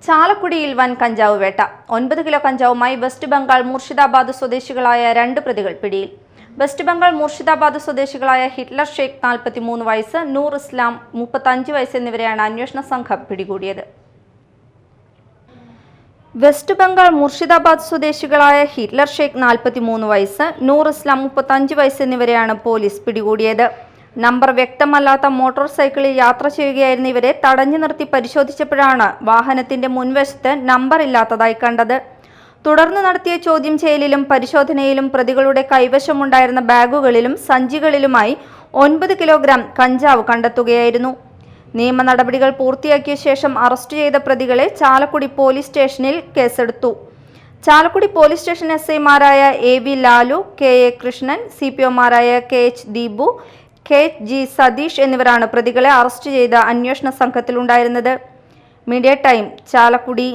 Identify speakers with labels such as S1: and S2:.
S1: ചാലക്കുടിയിൽ വൻ കഞ്ചാവ് വേട്ട. 9 കിലോ കഞ്ചാവുമായി വെസ്റ്റ് ബംഗാൾ മുർഷിദാബാദ് സ്വദേശികളായ 2 പ്രതികൾ പിടിയിൽ. വെസ്റ്റ് ബംഗാൾ മുർഷിദാബാദ് സ്വദേശികളായ ഹിറ്റ്ലർ ഷേഖ് 43 വയസ്സ്, നൂർ ഇസ്ലാം 35 വയസ്സ് എന്നിവരെയാണ് അന്വേഷണ സംഘം പിടികൂടിയത്. വെസ്റ്റ് ബംഗാൾ മുർഷിദാബാദ് സ്വദേശികളായ ഹിറ്റ്ലർ ഷേഖ് 43 വയസ്സ്, നൂർ ഇസ്ലാം 35 വയസ്സ് എന്നിവരെയാണ് പോലീസ് പിടികൂടിയത്. നമ്പർ വ്യക്തമല്ലാത്ത മോട്ടോർ സൈക്കിളിൽ യാത്ര ചെയ്യുകയായിരുന്ന ഇവരെ തടഞ്ഞു നിർത്തി പരിശോധിച്ചപ്പോഴാണ് വാഹനത്തിന്റെ മുൻവശത്ത് നമ്പർ ഇല്ലാത്തതായി കണ്ടത്. തുടർന്ന് നടത്തിയ ചോദ്യം ചെയ്യലിലും പരിശോധനയിലും പ്രതികളുടെ കൈവശമുണ്ടായിരുന്ന ബാഗുകളിലും സഞ്ചികളിലുമായി 9 കിലോഗ്രാം കഞ്ചാവ് കണ്ടെത്തുകയായിരുന്നു. നിയമ നടപടികൾ പൂർത്തിയാക്കിയ ശേഷം അറസ്റ്റ് ചെയ്ത പ്രതികളെ ചാലക്കുടി പോലീസ് സ്റ്റേഷനിൽ കേസെടുത്തു. ചാലക്കുടി പോലീസ് സ്റ്റേഷൻ SI-മാരായ AV ലാലു, KA കൃഷ്ണൻ, CPO-മാരായ KH ദീപു, KG സതീഷ് എന്നിവരാണ് പ്രതികളെ അറസ്റ്റ് ചെയ്ത അന്വേഷണ സംഘത്തിലുണ്ടായിരുന്നത്. Media time, Chalakudy.